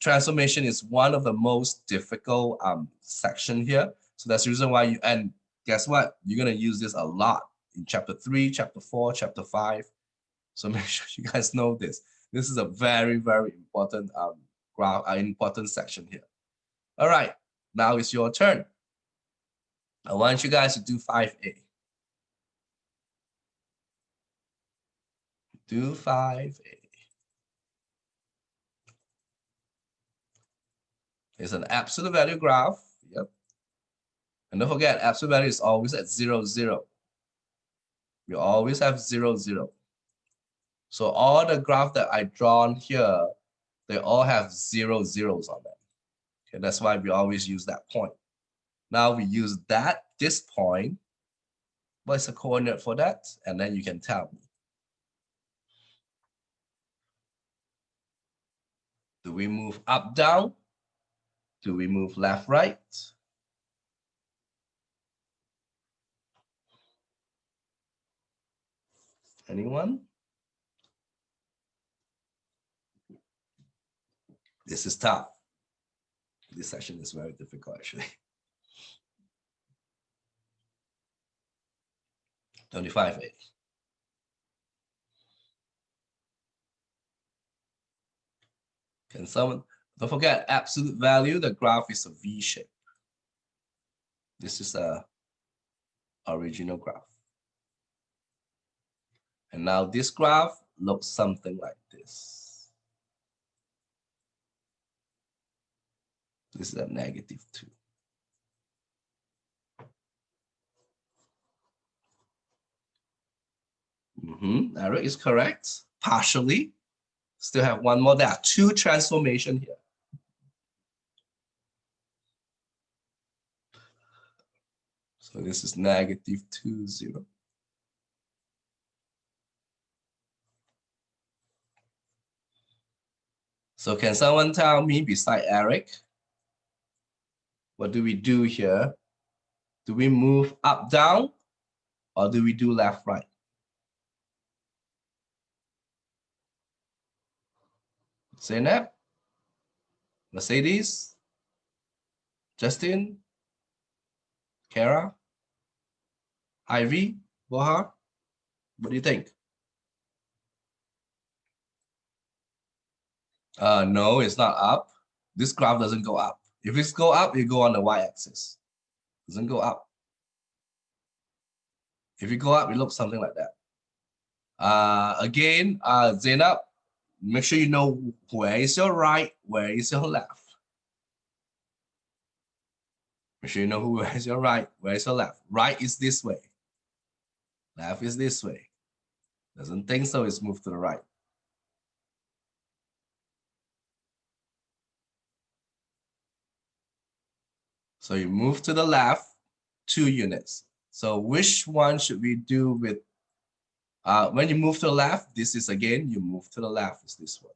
transformation is one of the most difficult section here. So that's the reason why and guess what? You're going to use this a lot in chapter 3, chapter 4, chapter 5. So make sure you guys know this. This is a very, very important important section here. All right, now it's your turn. I want you guys to do 5A. Do 5A. It's an absolute value graph. Yep. And don't forget, absolute value is always at 0, 0. We always have 0, 0. So all the graph that I drawn here, they all have 0, 0s on them. Okay, that's why we always use that point. Now we use this point. What's the coordinate for that? And then you can tell me. Do we move up, down? Do we move left, right? Anyone? This is tough. This section is very difficult, actually. 25A. Can someone, don't forget, absolute value, the graph is a V shape. This is a original graph. And now this graph looks something like this. This is a -2. Eric is correct, partially. Still have one more. There are 2 transformations here. So this is -2, 0. So can someone tell me beside Eric, what do we do here? Do we move up, down, or do we do left, right? Zainab, Mercedes, Justin, Kara, Ivy, Boha, what do you think? No, it's not up. This graph doesn't go up. If it's go up, you go on the y-axis. Doesn't go up. If you go up, it looks something like that. Again, Zainab, make sure you know where is your right, where is your left. Make sure you know where is your right, where is your left. Right is this way. Left is this way. Doesn't think so, it's moved to the right. So you move to the left 2 units. So which one should we do with, when you move to the left, this is again, you move to the left is this one.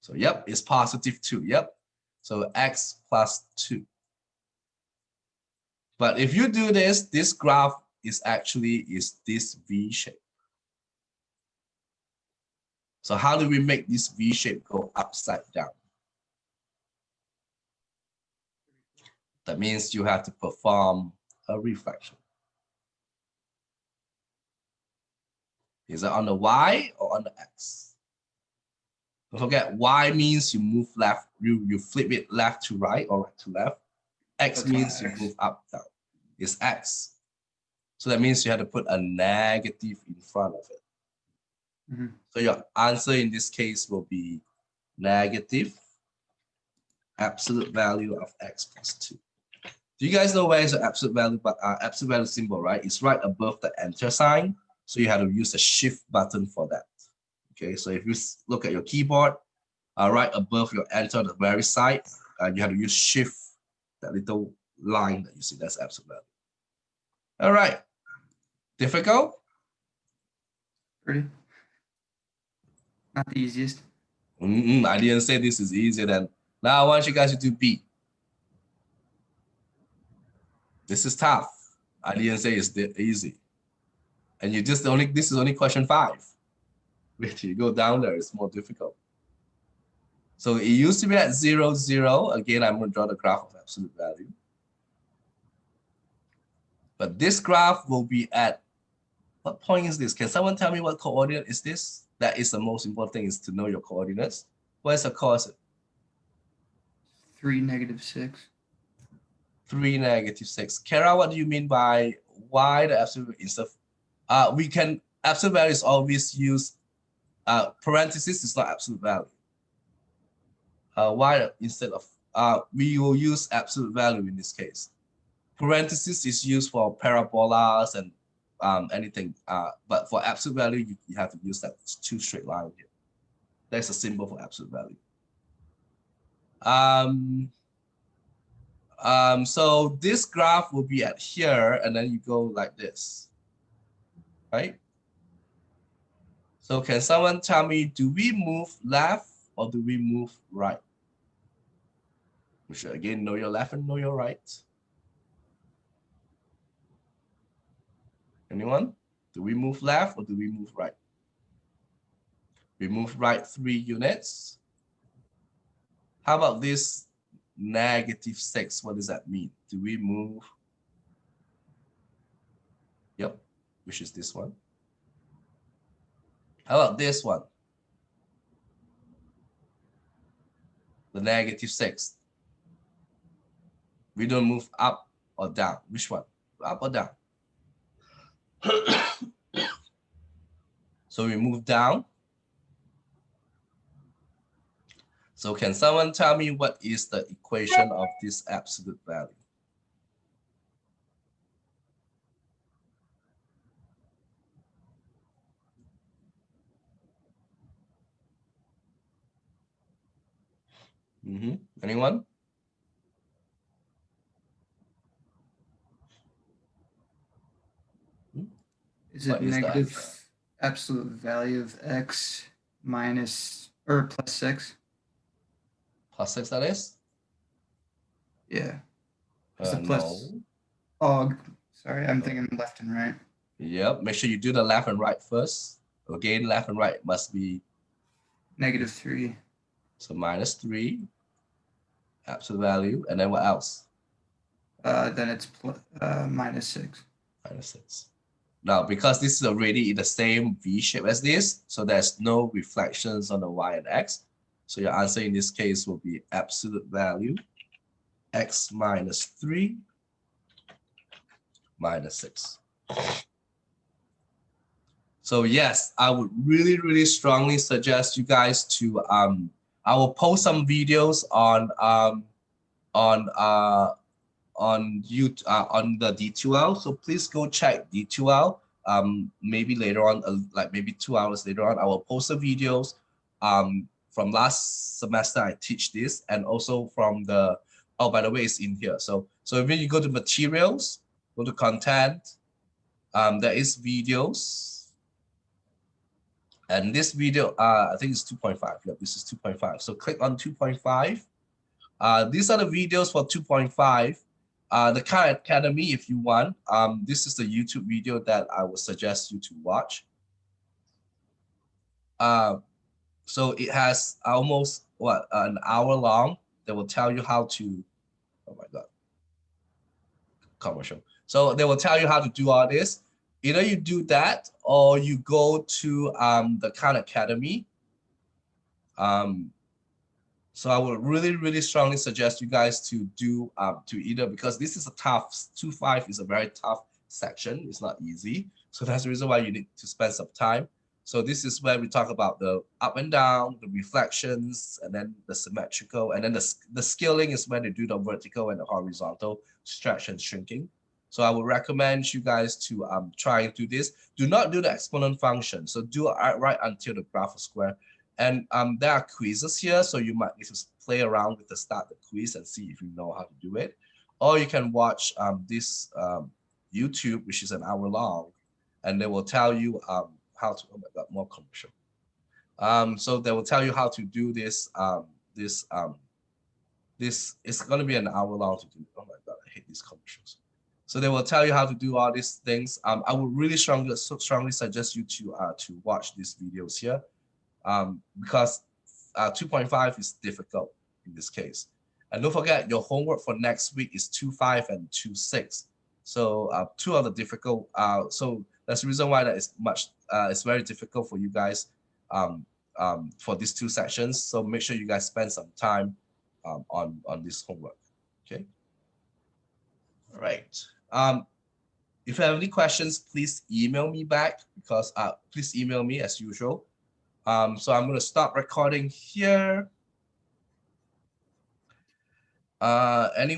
So yep, it's +2, yep. So x plus 2. But if you do this, this graph is actually this V shape. So how do we make this V shape go upside down? That means you have to perform a reflection. Is it on the Y or on the X? Don't forget, Y means you move left, you flip it left to right or right to left. X means you move up, down. It's X. So that means you have to put a negative in front of it. Mm-hmm. So your answer in this case will be negative absolute value of X plus 2. Do you guys know where is the absolute value? But absolute value symbol, right? It's right above the enter sign. So you have to use the shift button for that. Okay, so if you look at your keyboard, right above your enter on the very side, you have to use shift, that little line that you see, that's absolute value. All right, difficult? Pretty. Not the easiest. I didn't say this is easier than, now I want you guys to do B. This is tough. I didn't say it's easy. And you just this is only question 5. If you go down there, it's more difficult. So it used to be at 0, 0. Again, I'm going to draw the graph of absolute value. But this graph will be at, what point is this? Can someone tell me what coordinate is this? That is the most important thing, is to know your coordinates. Where's the coordinate? 3, -6. 3, -6. Kara, what do you mean by why the absolute instead of, we can, absolute value is always used, parentheses is not absolute value. Why instead of, we will use absolute value in this case. Parentheses is used for parabolas and anything, but for absolute value, you have to use that 2 straight line here. That's a symbol for absolute value. So this graph will be at here, and then you go like this, right? So can someone tell me, do we move left or do we move right? We should again know your left and know your right. Anyone? Do we move left or do we move right? We move right 3 units. How about this -6? What does that mean? Do we move? Yep, which is this one. How about this one? The -6. We don't move up or down. Which one? Up or down? So we move down. So can someone tell me what is the equation of this absolute value? Anyone? Is it negative absolute value of X minus or plus 6? Plus 6, that is? Yeah. No. Oh, sorry, I'm thinking left and right. Yep, make sure you do the left and right first. Again, left and right must be -3. So -3, absolute value, and then what else? Then it's -6. -6. Now, because this is already in the same V shape as this, so there's no reflections on the Y and X. So your answer in this case will be absolute value, X -3, -6. So yes, I would really, really strongly suggest you guys to, I will post some videos on YouTube, on the D2L. So please go check D2L. Maybe later on, like maybe 2 hours later on, I will post the videos from last semester. I teach this, and also from the, oh, by the way, it's in here. So when you go to materials, go to content, there is videos. And this video, I think it's 2.5. Yeah, this is 2.5. So click on 2.5. These are the videos for 2.5. The Khan Academy, if you want, this is the YouTube video that I would suggest you to watch. So it has almost an hour long. They will tell you how to, oh my God, commercial. So they will tell you how to do all this. Either you do that or you go to the Khan Academy. So I would really strongly suggest you guys to do to either, because this is a tough 2.5 is a very tough section. It's not easy. So that's the reason why you need to spend some time. So this is where we talk about the up and down, the reflections, and then the symmetrical, and then the scaling is when they do the vertical and the horizontal stretch and shrinking. So I would recommend you guys to try and do this. Do not do the exponent function. So do it right until the graph is square. And there are quizzes here, so you might need to play around with the start the quiz and see if you know how to do it. Or you can watch this YouTube, which is an hour long, and they will tell you how to, oh my God, more commercial. So they will tell you how to do this. This is going to be an hour long to do. Oh my God, I hate these commercials. So they will tell you how to do all these things. I would really strongly suggest you to watch these videos here. Because 2.5 is difficult in this case. And don't forget, your homework for next week is 2.5 and 2.6. So two of the difficult, so that's the reason why that is it's very difficult for you guys for these two sections. So make sure you guys spend some time on this homework, okay? All right. If you have any questions, please email me back, because please email me as usual. So I'm going to stop recording here. Anyway.